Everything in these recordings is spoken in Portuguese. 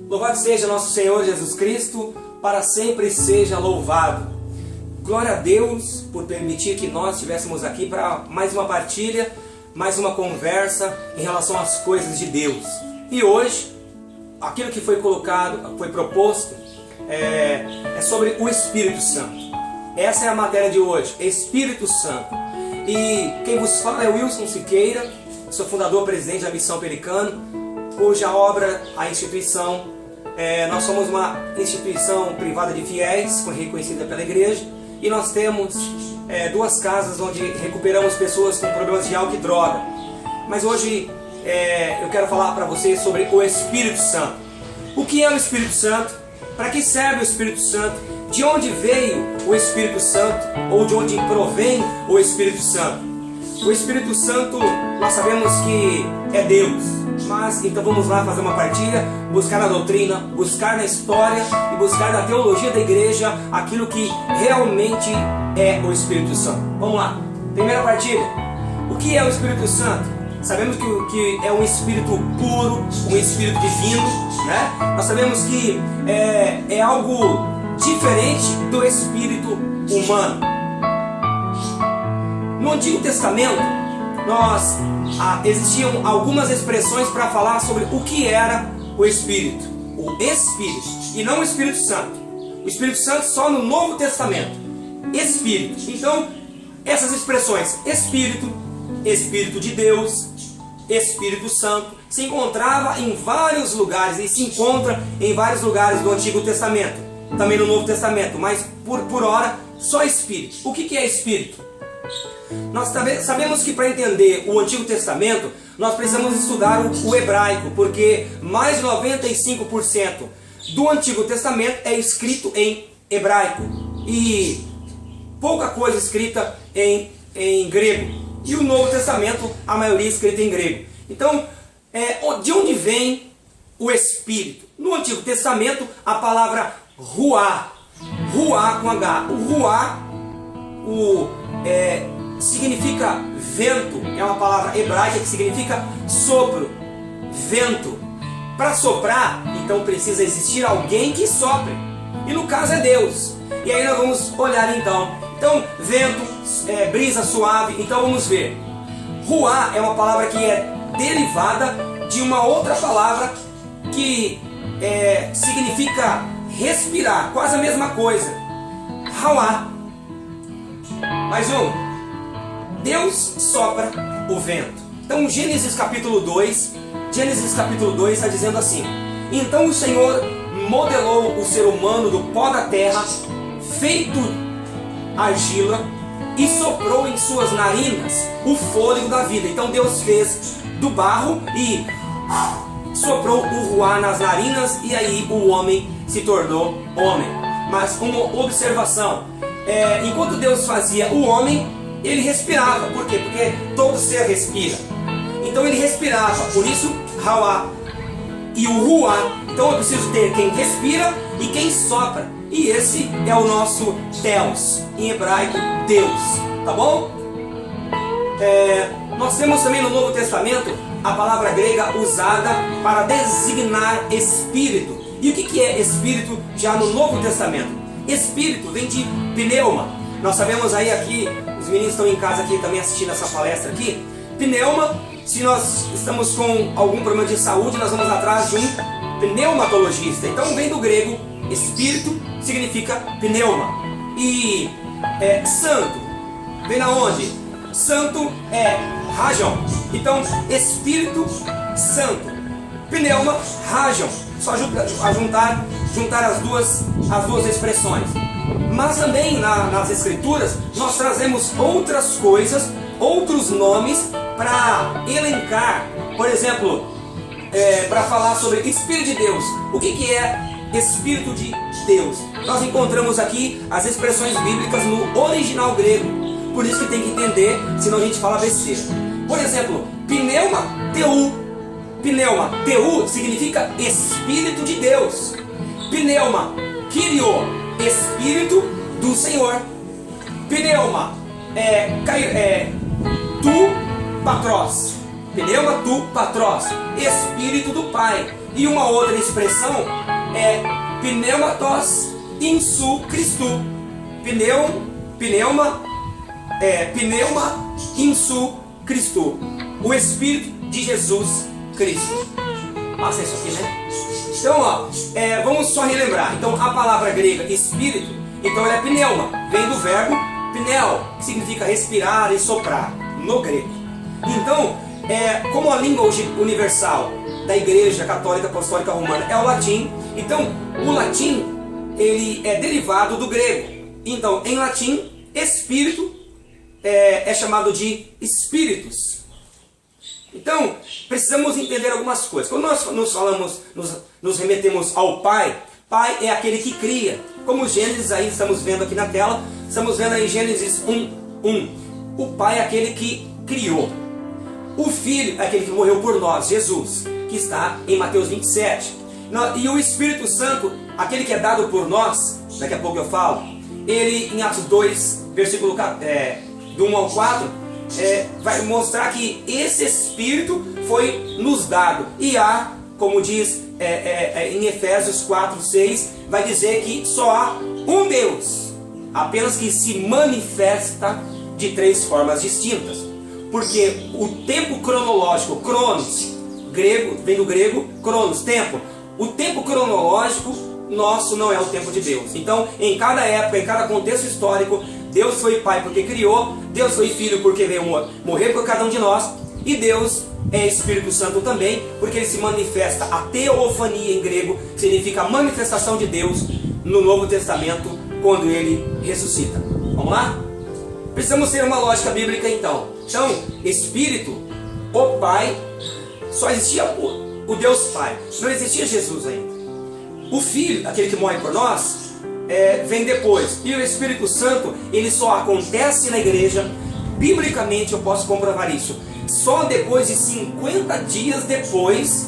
Louvado seja nosso Senhor Jesus Cristo, para sempre seja louvado. Glória a Deus por permitir que nós estivéssemos aqui para mais uma partilha, mais uma conversa em relação às coisas de Deus. E hoje, aquilo que foi colocado, foi proposto, é sobre o Espírito Santo. Essa é a matéria de hoje, Espírito Santo. E quem vos fala é Wilson Siqueira, sou fundador e presidente da Missão Pelicano, cuja obra, a instituição, nós somos uma instituição privada de fiéis, reconhecida pela igreja, e nós temos duas casas onde recuperamos pessoas com problemas de álcool e droga. Mas hoje eu quero falar para vocês sobre o Espírito Santo. O que é o Espírito Santo? Para que serve o Espírito Santo? De onde veio o Espírito Santo? Ou de onde provém o Espírito Santo? O Espírito Santo, nós sabemos que é Deus. Mas então vamos lá fazer uma partilha, buscar na doutrina, buscar na história e buscar na teologia da igreja aquilo que realmente é o Espírito Santo. Vamos lá, primeira partilha. O que é o Espírito Santo? Sabemos que é um Espírito puro, um Espírito divino, né? Nós sabemos que é algo diferente do Espírito humano. No Antigo Testamento, existiam algumas expressões para falar sobre o que era o Espírito. O Espírito, e não o Espírito Santo. O Espírito Santo só no Novo Testamento. Espírito. Então, essas expressões, Espírito, Espírito de Deus, Espírito Santo, se encontrava em vários lugares e se encontra em vários lugares do Antigo Testamento. Também no Novo Testamento, mas por hora, só Espírito. O que é Espírito? Nós sabemos que para entender o Antigo Testamento, nós precisamos estudar o hebraico, porque mais de 95% do Antigo Testamento é escrito em hebraico e pouca coisa escrita em grego. E o Novo Testamento, a maioria é escrita em grego. Então, de onde vem o Espírito? No Antigo Testamento, a palavra ruá, ruá com H. O ruá, significa vento, é uma palavra hebraica que significa sopro, vento. Para soprar, então precisa existir alguém que sopre, e no caso é Deus. E aí nós vamos olhar então, vento, brisa suave. Então vamos ver, ruá é uma palavra que é derivada de uma outra palavra que significa respirar, quase a mesma coisa, hawá. Mais um. Deus sopra o vento. Então Gênesis capítulo 2 está dizendo assim: então o Senhor modelou o ser humano do pó da terra, feito argila, e soprou em suas narinas o fôlego da vida. Então Deus fez do barro e soprou o ruá nas narinas, e aí o homem se tornou homem. Mas uma observação, enquanto Deus fazia o homem, ele respirava. Por quê? Porque todo ser respira. Então ele respirava, por isso Hauá e o Ruá. Então eu preciso ter quem respira e quem sopra. E esse é o nosso Theos, em hebraico Deus. Tá bom? Nós temos também no Novo Testamento a palavra grega usada para designar espírito. E o que é espírito já no Novo Testamento? Espírito vem de pneuma. Nós sabemos aí aqui, os meninos estão em casa aqui também assistindo essa palestra aqui. Pneuma, se nós estamos com algum problema de saúde, nós vamos atrás de um pneumatologista. Então vem do grego, espírito significa pneuma. E santo, vem da onde? Santo é rajon. Então Espírito Santo, pneuma, rajon. Só juntar as duas expressões. Mas também nas Escrituras nós trazemos outras coisas, outros nomes para elencar. Por exemplo, para falar sobre Espírito de Deus. O que é Espírito de Deus? Nós encontramos aqui as expressões bíblicas no original grego. Por isso que tem que entender, senão a gente fala besteira. Por exemplo, pneuma, teu. Pneuma, teu significa Espírito de Deus. Pneuma, Kyrio, Espírito do Senhor. Pneuma, tu patros. Pneuma, tu patros, Espírito do Pai. E uma outra expressão é pneumatos insou Christo. Pneuma insou Christo. O Espírito de Jesus Cristo. Passa isso aqui, né? Então, vamos só relembrar. Então, a palavra grega espírito, então ela é pneuma. Vem do verbo pneu, que significa respirar e soprar, no grego. Então, como a língua universal da Igreja Católica Apostólica Romana é o latim, então o latim ele é derivado do grego. Então, em latim, espírito é chamado de espíritus. Então, precisamos entender algumas coisas. Quando nós nos remetemos ao Pai, Pai é aquele que cria. Como Gênesis, aí estamos vendo aqui na tela, estamos vendo aí Gênesis 1:1. O Pai é aquele que criou. O Filho é aquele que morreu por nós, Jesus, que está em Mateus 27. E o Espírito Santo, aquele que é dado por nós, daqui a pouco eu falo, ele em Atos 2, versículo do 1 ao 4, vai mostrar que esse Espírito foi nos dado. E há, como diz em Efésios 4:6, vai dizer que só há um Deus, apenas que se manifesta de três formas distintas. Porque o tempo cronológico, cronos, vem do grego cronos, tempo. O tempo cronológico nosso não é o tempo de Deus. Então, em cada época, em cada contexto histórico, Deus foi Pai porque criou, Deus foi Filho porque veio morrer por cada um de nós, e Deus é Espírito Santo também, porque ele se manifesta. A teofania em grego significa a manifestação de Deus no Novo Testamento, quando ele ressuscita. Vamos lá? Precisamos ter uma lógica bíblica então. Então, Espírito, o Pai, só existia o Deus Pai, não existia Jesus ainda. O Filho, aquele que morre por nós, vem depois. E o Espírito Santo, ele só acontece na igreja, biblicamente eu posso comprovar isso, só depois de 50 dias depois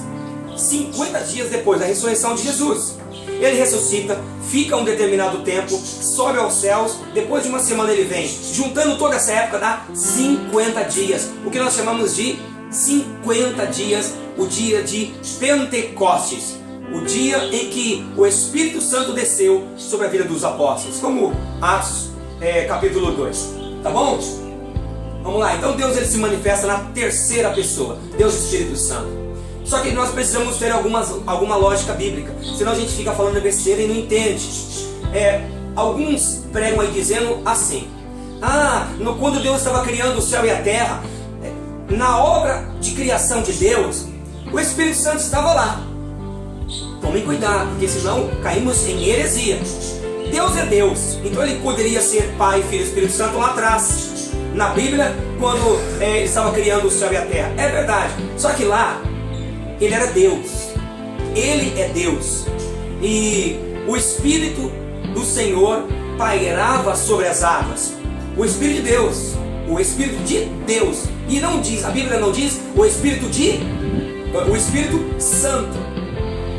da ressurreição de Jesus. Ele ressuscita, fica um determinado tempo, sobe aos céus, depois de uma semana ele vem. Juntando toda essa época dá 50 dias, o que nós chamamos de 50 dias, o dia de Pentecostes, o dia em que o Espírito Santo desceu sobre a vida dos apóstolos, como Atos capítulo 2, tá bom? Vamos lá, então Deus ele se manifesta na terceira pessoa, Deus Espírito Santo. Só que nós precisamos ter alguma lógica bíblica, senão a gente fica falando besteira e não entende. Alguns pregam aí dizendo assim: quando Deus estava criando o céu e a terra, na obra de criação de Deus, o Espírito Santo estava lá. Tomem cuidado, porque senão caímos em heresia. Deus é Deus, então ele poderia ser Pai, Filho e Espírito Santo lá atrás, na Bíblia, quando ele estava criando o céu e a terra. É verdade, só que lá ele era Deus, ele é Deus, e o Espírito do Senhor pairava sobre as águas. O Espírito de Deus, e não diz, a Bíblia não diz o Espírito Santo.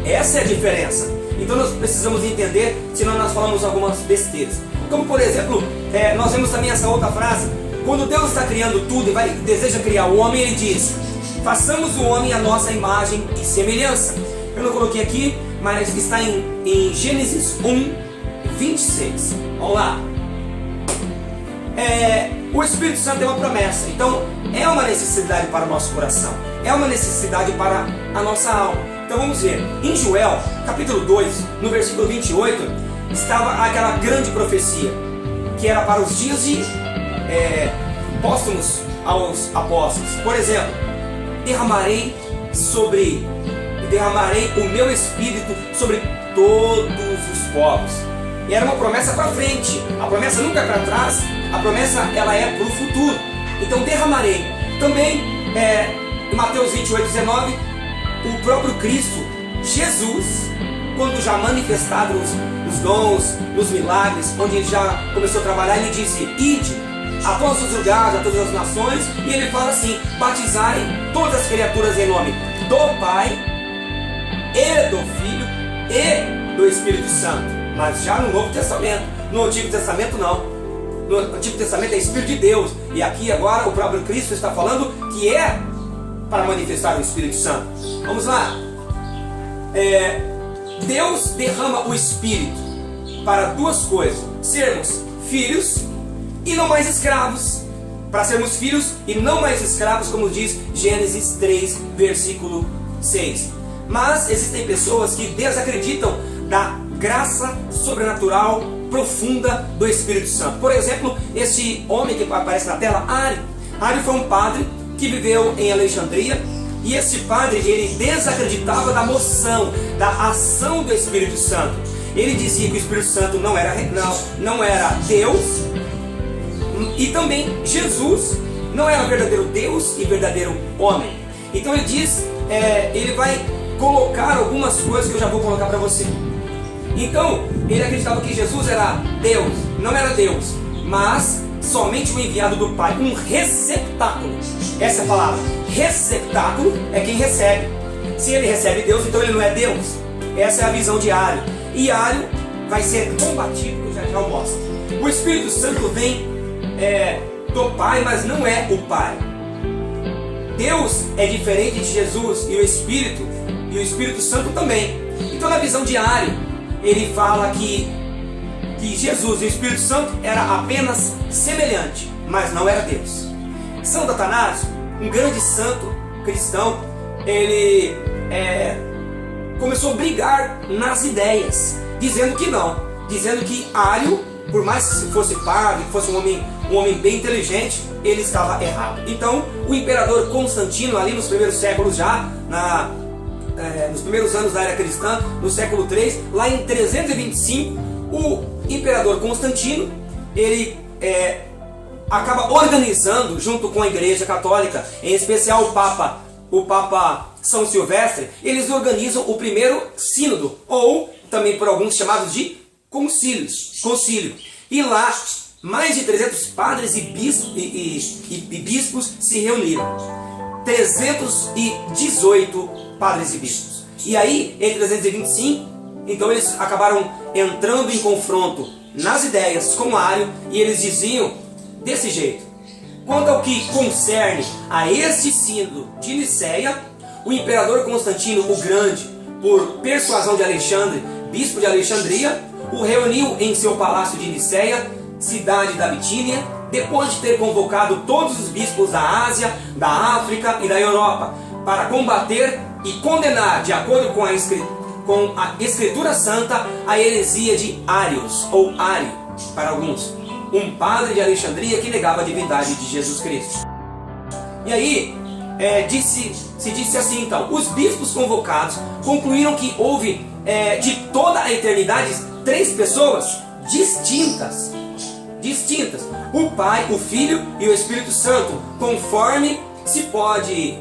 Essa é a diferença. Então nós precisamos entender, senão nós falamos algumas besteiras. Como por exemplo, nós vemos também essa outra frase: quando Deus está criando tudo e deseja criar o homem, ele diz: façamos o homem à nossa imagem e semelhança. Eu não coloquei aqui, mas está em Gênesis 1:26. Vamos lá. O Espírito Santo é uma promessa, então é uma necessidade para o nosso coração, é uma necessidade para a nossa alma. Então vamos ver, em Joel, capítulo 2, no versículo 28, estava aquela grande profecia, que era para os dias de póstumos aos apóstolos. Por exemplo: derramarei o meu Espírito sobre todos os povos. E era uma promessa para frente, a promessa nunca é para trás, a promessa ela é para o futuro. Então derramarei. Também em Mateus 28:19, o próprio Cristo, Jesus, quando já manifestado os dons, os milagres, onde ele já começou a trabalhar, ele disse: ide a todos os lugares, a todas as nações, e ele fala assim: batizai todas as criaturas em nome do Pai e do Filho e do Espírito Santo. Mas já no Novo Testamento. No Antigo Testamento não. No Antigo Testamento é Espírito de Deus, e aqui agora o próprio Cristo está falando que é para manifestar o Espírito Santo. Vamos lá. Deus derrama o Espírito para duas coisas: sermos filhos e não mais escravos. Para sermos filhos e não mais escravos, como diz Gênesis 3, versículo 6. Mas existem pessoas que desacreditam da graça sobrenatural profunda do Espírito Santo. Por exemplo, esse homem que aparece na tela, Ari. Ari foi um padre que viveu em Alexandria, e esse padre, ele desacreditava da moção, da ação do Espírito Santo. Ele dizia que o Espírito Santo não era Deus, e também Jesus não era verdadeiro Deus e verdadeiro homem. Então ele diz, ele vai colocar algumas coisas que eu já vou colocar para você. Então, ele acreditava que Jesus era Deus, não era Deus, mas somente o enviado do Pai, um receptáculo. Essa é a palavra. Receptáculo é quem recebe. Se ele recebe Deus, então ele não é Deus. Essa é a visão de Ario. E Ario vai ser combatido, que eu já mostro. O Espírito Santo vem do Pai, mas não é o Pai. Deus é diferente de Jesus e o Espírito Santo também. Então, na visão de Ario, ele fala que Jesus e o Espírito Santo era apenas semelhante, mas não era Deus. Santo Atanásio, um grande santo cristão, ele começou a brigar nas ideias, dizendo que não, dizendo que Ario, por mais que fosse padre, que fosse um homem bem inteligente, ele estava errado. Então, o imperador Constantino, ali nos primeiros séculos já, nos primeiros anos da era cristã, no século 3, lá em 325, o imperador Constantino, ele acaba organizando, junto com a Igreja Católica, em especial o Papa São Silvestre, eles organizam o primeiro sínodo, ou também por alguns chamados de concílio. E lá, mais de 300 padres e bispos se reuniram. 318 padres e bispos. E aí, em 325, então eles acabaram entrando em confronto nas ideias com Ario, e eles diziam desse jeito: quanto ao que concerne a este sínodo de Niceia, o imperador Constantino o Grande, por persuasão de Alexandre, bispo de Alexandria, o reuniu em seu palácio de Niceia, cidade da Bitínia, depois de ter convocado todos os bispos da Ásia, da África e da Europa, para combater e condenar, de acordo com a Escritura Santa, a heresia de Arius, ou Ario, para alguns, um padre de Alexandria que negava a divindade de Jesus Cristo. E aí, se disse assim, então: os bispos convocados concluíram que houve, de toda a eternidade, 3 pessoas distintas, o Pai, o Filho e o Espírito Santo, conforme se pode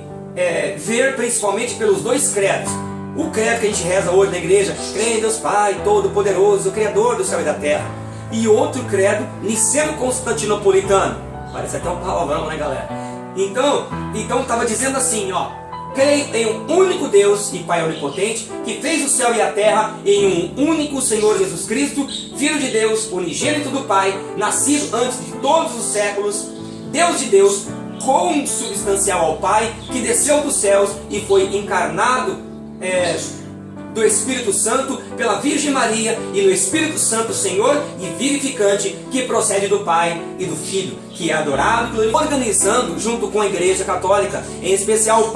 ver principalmente pelos 2 credos. O credo que a gente reza hoje na igreja: crê em Deus Pai Todo-Poderoso, o Criador do céu e da terra. E outro credo, niceno-constantinopolitano. Parece até um palavrão, né, galera? Então estava dizendo assim, ó: creio em um único Deus e Pai onipotente, que fez o céu e a terra, em um único Senhor Jesus Cristo, Filho de Deus, unigênito do Pai, nascido antes de todos os séculos, Deus de Deus, consubstancial ao Pai, que desceu dos céus e foi encarnado do Espírito Santo pela Virgem Maria, e no Espírito Santo Senhor e vivificante, que procede do Pai e do Filho, que é adorado e glorificado. Organizando, junto com a Igreja Católica, em especial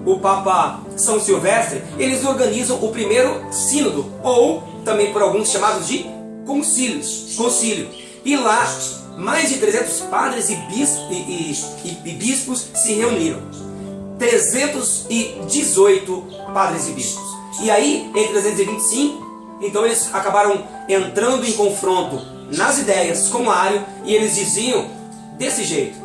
o Papa São Silvestre, eles organizam o primeiro sínodo, ou também por alguns chamados de concílio. E lá, mais de 300 padres e bispos se reuniram. 318 padres e bispos. E aí, em 325, então eles acabaram entrando em confronto nas ideias com Ario, e eles diziam desse jeito: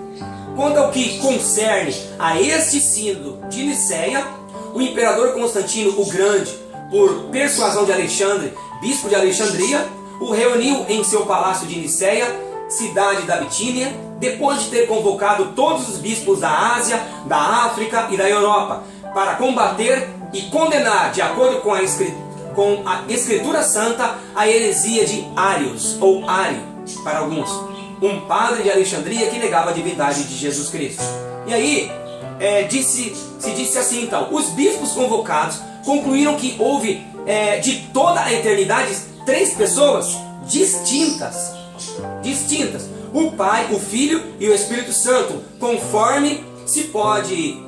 quanto ao que concerne a este sínodo de Niceia, o imperador Constantino o Grande, por persuasão de Alexandre, bispo de Alexandria, o reuniu em seu palácio de Niceia, cidade da Bitínia, depois de ter convocado todos os bispos da Ásia, da África e da Europa, para combater e condenar, de acordo com a Escritura Santa, a heresia de Arius, ou Ario, para alguns, um padre de Alexandria que negava a divindade de Jesus Cristo. E aí, se disse assim, então: os bispos convocados concluíram que houve de toda a eternidade 3 pessoas distintas. O Pai, o Filho e o Espírito Santo, conforme se pode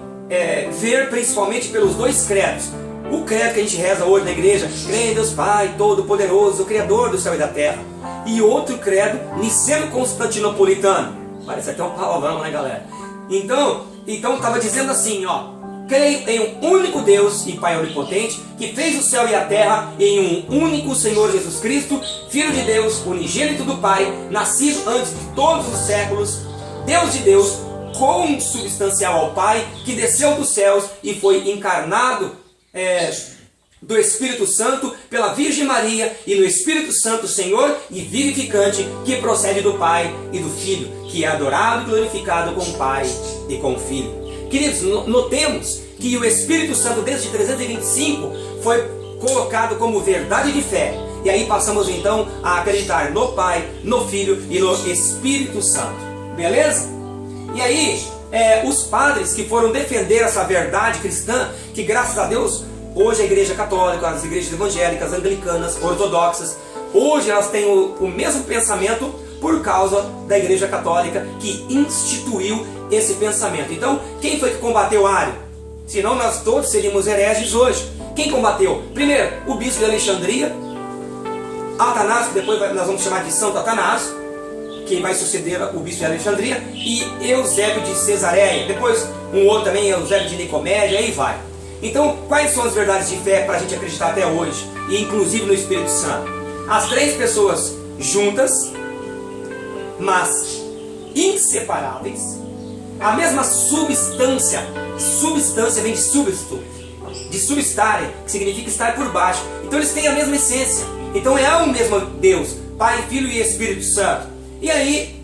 ver principalmente pelos 2 credos. O credo que a gente reza hoje na igreja: crê em Deus Pai Todo-Poderoso, Criador do céu e da terra. E outro credo, niceno-constantinopolitano. Parece até um palavrão, né, galera? Então estava dizendo assim, ó: creio em um único Deus e Pai onipotente, que fez o céu e a terra, e em um único Senhor Jesus Cristo, Filho de Deus, unigênito do Pai, nascido antes de todos os séculos, Deus de Deus, consubstancial ao Pai, que desceu dos céus e foi encarnado do Espírito Santo pela Virgem Maria, e no Espírito Santo Senhor e vivificante, que procede do Pai e do Filho, que é adorado e glorificado com o Pai e com o Filho. Queridos, notemos que o Espírito Santo desde 325 foi colocado como verdade de fé. E aí passamos então a acreditar no Pai, no Filho e no Espírito Santo. Beleza? E aí, os padres que foram defender essa verdade cristã, que graças a Deus, hoje a Igreja Católica, as igrejas evangélicas, anglicanas, ortodoxas, hoje elas têm o mesmo pensamento por causa da Igreja Católica, que instituiu esse pensamento. Então, quem foi que combateu Ário? Senão nós todos seríamos hereges hoje. Quem combateu? Primeiro, o bispo de Alexandria, Atanásio, que depois nós vamos chamar de Santo Atanásio, que vai suceder o bispo de Alexandria, e Eusébio de Cesareia. Depois um outro também, Eusébio de Nicomédia, aí vai. Então, quais são as verdades de fé para a gente acreditar até hoje, e inclusive no Espírito Santo? As 3 pessoas juntas, mas inseparáveis, a mesma substância. Substância vem de súbito, de substare, que significa estar por baixo. Então eles têm a mesma essência. Então é o mesmo Deus, Pai, Filho e Espírito Santo. E aí,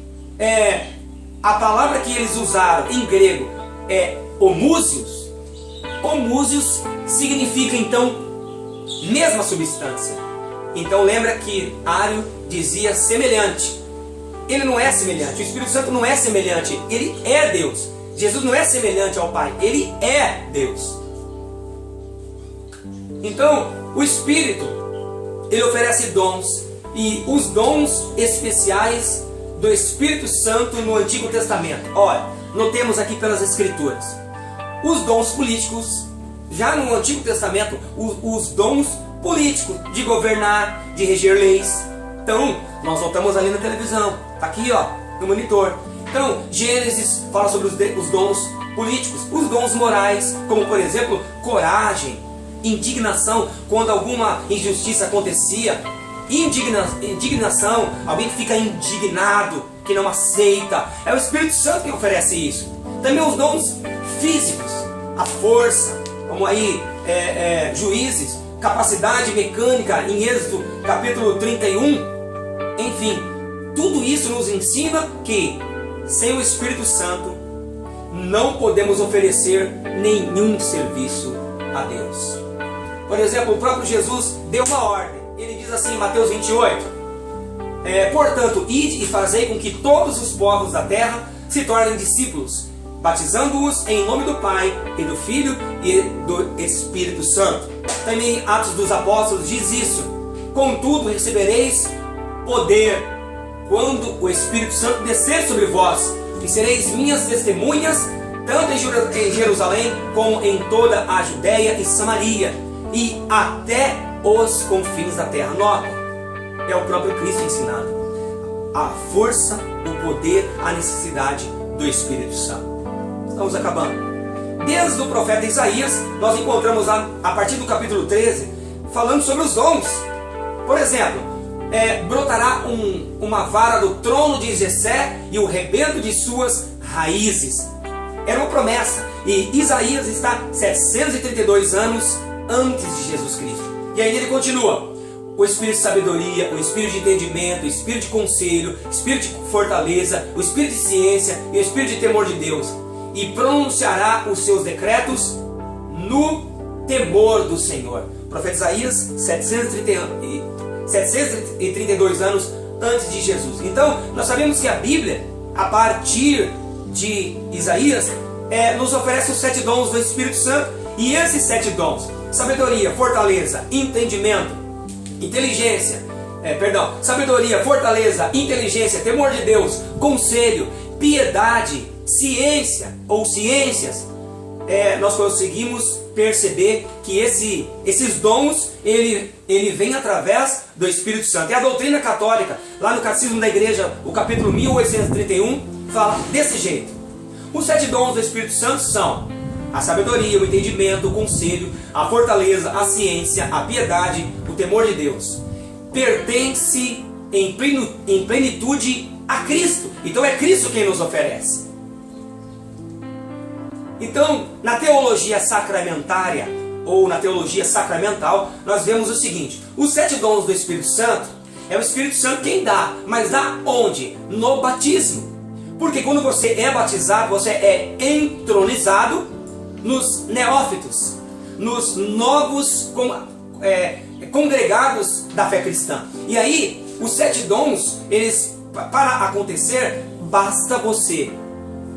a palavra que eles usaram em grego é homúsios. Homúsios significa então mesma substância. Então lembra que Ário dizia semelhante. Ele não é semelhante, o Espírito Santo não é semelhante, ele é Deus. Jesus não é semelhante ao Pai, ele é Deus. Então, o Espírito, ele oferece dons, e os dons especiais do Espírito Santo no Antigo Testamento. Olha, notemos aqui pelas Escrituras. Os dons políticos, já no Antigo Testamento, os dons políticos de governar, de reger leis. Então, nós notamos ali na televisão, está aqui ó, no monitor. Então, Gênesis fala sobre os dons políticos, os dons morais, como por exemplo, coragem, indignação quando alguma injustiça acontecia, indignação, alguém que fica indignado, que não aceita. É o Espírito Santo que oferece isso. Também os dons físicos, a força, como aí Juízes, capacidade mecânica em Êxodo capítulo 31. Enfim, tudo isso nos ensina que sem o Espírito Santo não podemos oferecer nenhum serviço a Deus. Por exemplo, o próprio Jesus deu uma ordem. Ele diz assim em Mateus 28: portanto, ide e fazei com que todos os povos da terra se tornem discípulos, batizando-os em nome do Pai e do Filho e do Espírito Santo. Também Atos dos Apóstolos diz isso: contudo recebereis poder quando o Espírito Santo descer sobre vós, e sereis minhas testemunhas, tanto em Jerusalém como em toda a Judéia e Samaria, e até os confins da terra. Nota, é o próprio Cristo ensinado. A força, o poder, a necessidade do Espírito Santo. Estamos acabando. Desde o profeta Isaías, nós encontramos a partir do capítulo 13, falando sobre os dons. Por exemplo, brotará uma vara do trono de Jessé e o rebento de suas raízes. Era uma promessa. E Isaías está 732 anos antes de Jesus Cristo. E aí ele continua: o espírito de sabedoria, o espírito de entendimento, o espírito de conselho, o espírito de fortaleza, o espírito de ciência e o espírito de temor de Deus. E pronunciará os seus decretos no temor do Senhor. O profeta Isaías, 732 anos antes de Jesus. Então, nós sabemos que a Bíblia, a partir de Isaías, nos oferece os 7 dons do Espírito Santo. E esses 7 dons, sabedoria, fortaleza, entendimento, inteligência, sabedoria, fortaleza, inteligência, temor de Deus, conselho, piedade, ciência ou ciências, nós conseguimos perceber que esses dons, ele vem através do Espírito Santo. E a doutrina católica, lá no Catecismo da Igreja, o capítulo 1831, fala desse jeito. Os 7 dons do Espírito Santo são a sabedoria, o entendimento, o conselho, a fortaleza, a ciência, a piedade, o temor de Deus. Pertence em plenitude a Cristo. Então é Cristo quem nos oferece. Então, na teologia sacramentária, ou na teologia sacramental, nós vemos o seguinte: os 7 dons do Espírito Santo, é o Espírito Santo quem dá, mas dá onde? No batismo. Porque quando você é batizado, você é entronizado nos neófitos, nos novos congregados da fé cristã. E aí, os 7 dons, para acontecer, basta você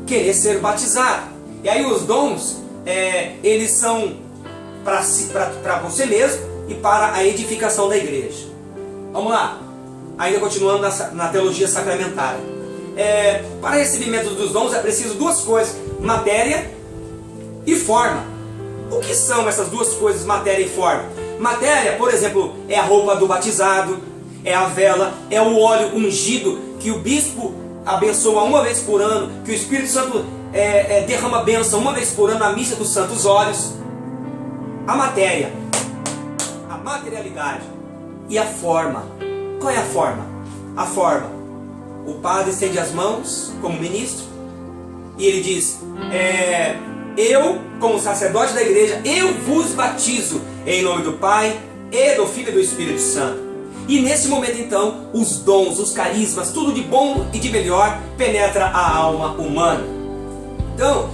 querer ser batizado. E aí os dons, eles são para você mesmo e para a edificação da igreja. Vamos lá, ainda continuando na teologia sacramentária. Para recebimento dos dons é preciso 2 coisas: matéria e forma. O que são essas 2 coisas, matéria e forma? Matéria, por exemplo, é a roupa do batizado, é a vela, é o óleo ungido que o bispo abençoa uma vez por ano, que o Espírito Santo derrama a bênção uma vez por ano na missa dos santos óleos. A matéria, a materialidade. E a forma. Qual é a forma? A forma: o padre estende as mãos como ministro e ele diz: eu, como sacerdote da igreja, eu vos batizo em nome do Pai e do Filho e do Espírito Santo. E nesse momento então, os dons, os carismas, tudo de bom e de melhor penetra a alma humana. Então,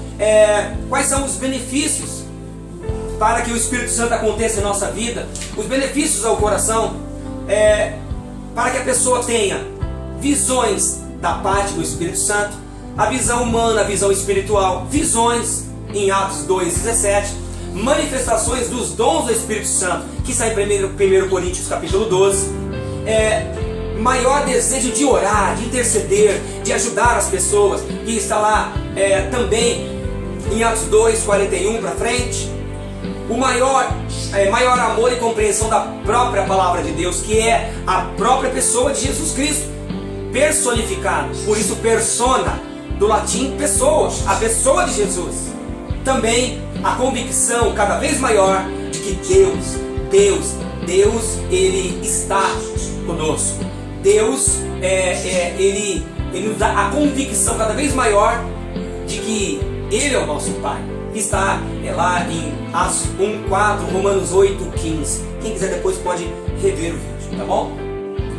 quais são os benefícios para que o Espírito Santo aconteça em nossa vida? Os benefícios ao coração, para que a pessoa tenha visões da parte do Espírito Santo, a visão humana, a visão espiritual, visões em Atos 2:17, manifestações dos dons do Espírito Santo, que está em 1 Coríntios capítulo 12, maior desejo de orar, de interceder, de ajudar as pessoas, que está lá também em Atos 2:41 para frente. O maior amor e compreensão da própria palavra de Deus, que é a própria pessoa de Jesus Cristo, personificado, por isso persona, do latim pessoa, a pessoa de Jesus. Também a convicção cada vez maior de que Deus, Ele está conosco. Deus, Ele nos dá a convicção cada vez maior de que Ele é o nosso Pai. Que está lá em Atos 1:4, Romanos 8:15. Quem quiser depois pode rever o vídeo, tá bom?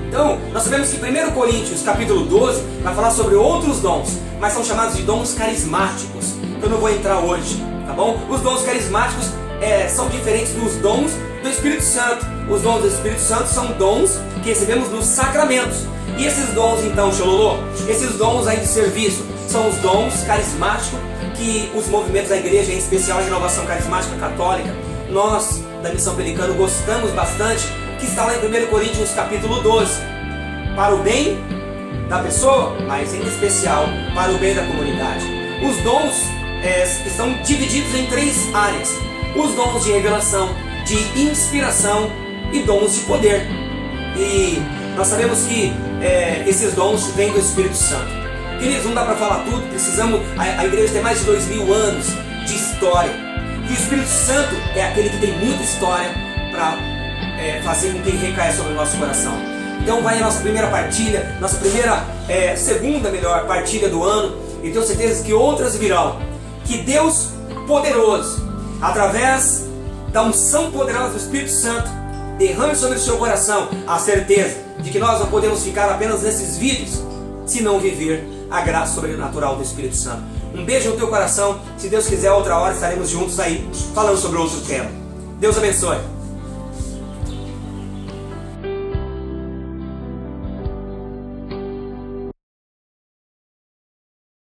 Então, nós sabemos que 1 Coríntios capítulo 12 vai falar sobre outros dons, mas são chamados de dons carismáticos. Eu não vou entrar hoje, tá bom? Os dons carismáticos são diferentes dos dons do Espírito Santo. Os dons do Espírito Santo são dons que recebemos nos sacramentos. E esses dons então, Xololô, esses dons aí de serviço, são os dons carismáticos que os movimentos da igreja, em especial a Renovação Carismática Católica, nós da Missão Pelicano gostamos bastante, que está lá em 1 Coríntios capítulo 12, para o bem da pessoa, mas em especial para o bem da comunidade. Os dons estão divididos em 3 áreas: os dons de revelação, de inspiração e dons de poder. E nós sabemos que esses dons vêm do Espírito Santo. Queridos, não dá para falar tudo, precisamos, a igreja tem mais de 2000 anos de história. E o Espírito Santo é aquele que tem muita história para fazer com que recaia sobre o nosso coração. Então vai a nossa primeira partilha, nossa segunda melhor partilha do ano, e tenho certeza que outras virão. Que Deus poderoso, através da unção poderosa do Espírito Santo, derrame sobre o seu coração a certeza de que nós não podemos ficar apenas nesses vídeos, se não viver a graça sobrenatural do Espírito Santo. Um beijo no teu coração. Se Deus quiser, outra hora estaremos juntos aí, falando sobre outro tema. Deus abençoe.